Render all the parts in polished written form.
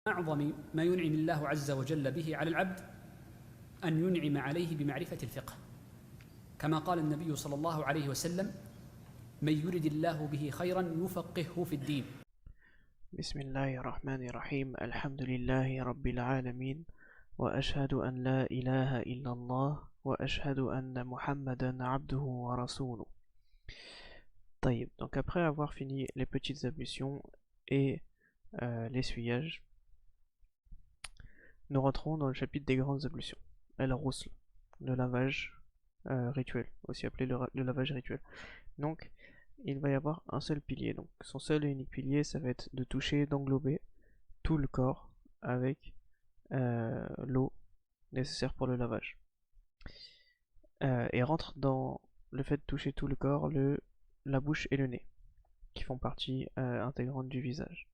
أعظم ما ينعم الله عز وجل به على العبد أن ينعم عليه بمعرفة الفقه، كما قال النبي صلى الله عليه وسلم: من يرد الله به خيرا يفقهه في الدين. بسم الله الرحمن الرحيم. الحمد لله رب العالمين، وأشهد أن لا إله إلا الله، وأشهد أن محمدا عبده ورسوله. طيب, donc après avoir fini les petites ablutions et l'essuyage, nous rentrons dans le chapitre des grandes ablutions. El-Ghusl, le lavage rituel, aussi appelé le lavage rituel. Donc, il va y avoir un seul pilier. Donc, son seul et unique pilier, ça va être de toucher, d'englober tout le corps avec l'eau nécessaire pour le lavage. Et rentre dans le fait de toucher tout le corps, la bouche et le nez, qui font partie intégrante du visage.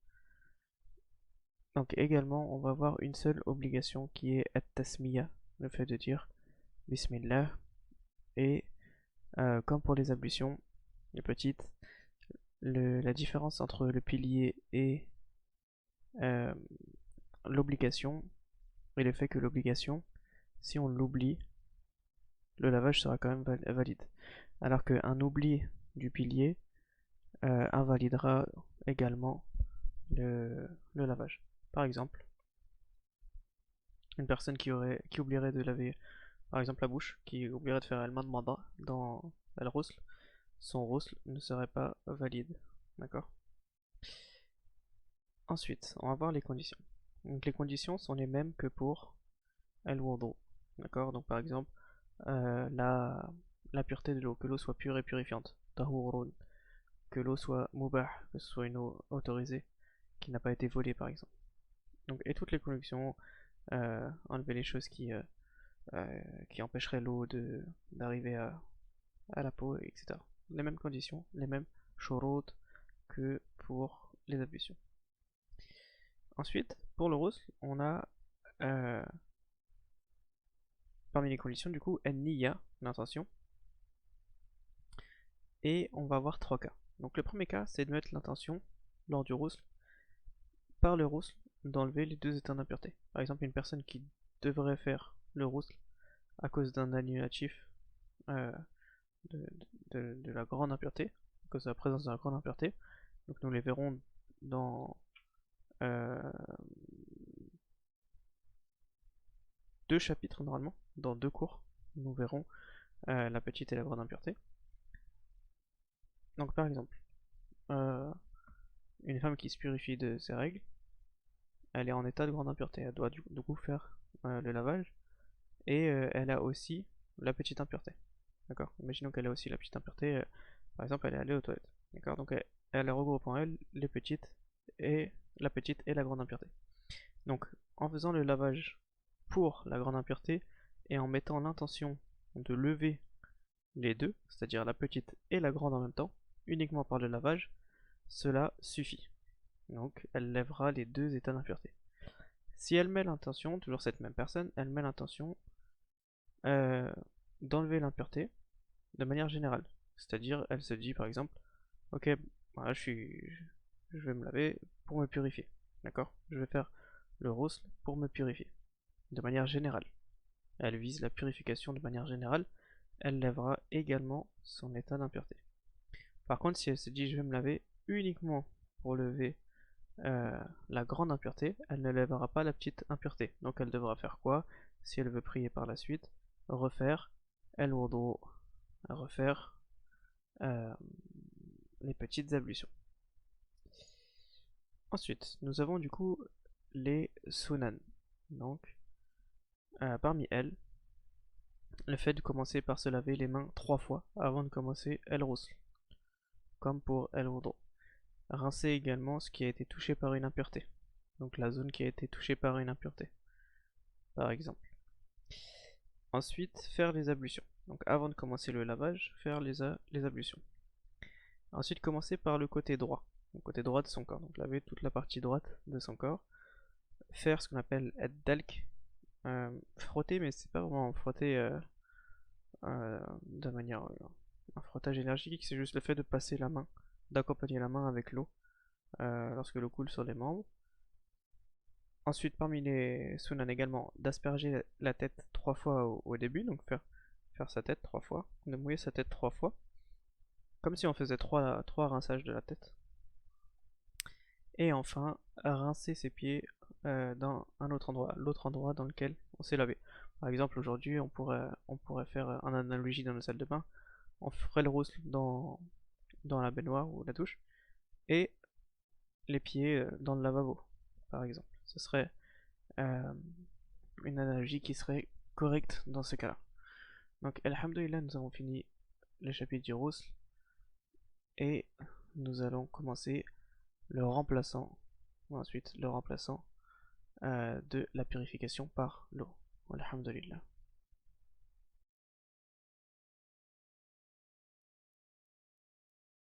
Donc également, on va avoir une seule obligation qui est at-tasmiya, le fait de dire Bismillah. Et comme pour les ablutions, les petites, la différence entre le pilier et l'obligation est le fait que l'obligation, si on l'oublie, le lavage sera quand même valide. Alors qu'un oubli du pilier invalidera également le lavage. Par exemple, une personne qui oublierait de laver, par exemple la bouche, qui oublierait de faire al-madmada dans al-ghusl, son ghusl ne serait pas valide. D'accord? Ensuite, on va voir les conditions. Donc les conditions sont les mêmes que pour al-wudu. D'accord? Donc par exemple, la pureté de l'eau, que l'eau soit pure et purifiante. Tahurun. Que l'eau soit mubah, que ce soit une eau autorisée, qui n'a pas été volée par exemple. Donc, et toutes les conditions, enlever les choses qui empêcheraient l'eau d'arriver à la peau, etc. Les mêmes conditions, les mêmes shurut que pour les ablutions. Ensuite, pour le ghusl, on a parmi les conditions du coup an-niyya, l'intention, et on va avoir trois cas. Donc le premier cas, c'est de mettre l'intention lors du ghusl, par le ghusl, d'enlever les deux états d'impureté. Par exemple, une personne qui devrait faire le ghusl à cause d'un annulatif euh, de la grande impureté, à cause de la présence de la grande impureté. Donc nous les verrons dans deux chapitres normalement, dans deux cours. Nous verrons la petite et la grande impureté. Donc par exemple, une femme qui se purifie de ses règles, elle est en état de grande impureté, elle doit du coup faire le lavage, et elle a aussi la petite impureté. D'accord? Imaginons qu'elle a aussi la petite impureté, par exemple elle est allée aux toilettes. D'accord? Donc elle regroupe en elle les petites et la petite et la grande impureté. Donc en faisant le lavage pour la grande impureté et en mettant l'intention de lever les deux, c'est-à-dire la petite et la grande en même temps, uniquement par le lavage, cela suffit. Donc elle lèvera les deux états d'impureté. Si elle met l'intention, toujours cette même personne, elle met l'intention d'enlever l'impureté de manière générale. C'est-à-dire, elle se dit par exemple, ok, voilà, je vais me laver pour me purifier. D'accord? Je vais faire le ghusl pour me purifier. De manière générale. Elle vise la purification de manière générale. Elle lèvera également son état d'impureté. Par contre, si elle se dit je vais me laver uniquement pour lever la grande impureté, elle ne lèvera pas la petite impureté. Donc elle devra faire quoi? Si elle veut prier par la suite, refaire el-wudu, refaire les petites ablutions. Ensuite, nous avons du coup les sunan. Donc, parmi elles, le fait de commencer par se laver les mains 3 fois avant de commencer el-ghusl, comme pour el-wudu. Rincer également ce qui a été touché par une impureté, donc la zone qui a été touchée par une impureté, par exemple. Ensuite, faire les ablutions. Donc avant de commencer le lavage, faire les ablutions. Ensuite, commencer par le côté droit, le côté droit de son corps. Donc laver toute la partie droite de son corps. Faire ce qu'on appelle ad-dalk, frotter, mais c'est pas vraiment frotter de manière un frottage énergique, c'est juste le fait de passer la main, d'accompagner la main avec l'eau lorsque l'eau coule sur les membres. Ensuite, parmi les sunan également, d'asperger la tête 3 fois au début, donc faire sa tête 3 fois, de mouiller sa tête 3 fois, comme si on faisait 3 rinçages de la tête. Et enfin, rincer ses pieds dans un autre endroit, l'autre endroit dans lequel on s'est lavé. Par exemple, aujourd'hui, on pourrait faire une analogie dans nos salles de bain. On ferait le roussel dans la baignoire ou la douche, et les pieds dans le lavabo, par exemple. Ce serait euh, une analogie qui serait correcte dans ce cas-là. Donc, alhamdoulilah, nous avons fini le chapitre du roussel, et nous allons commencer le remplaçant, ou ensuite le remplaçant de la purification par l'eau. Alhamdulillah.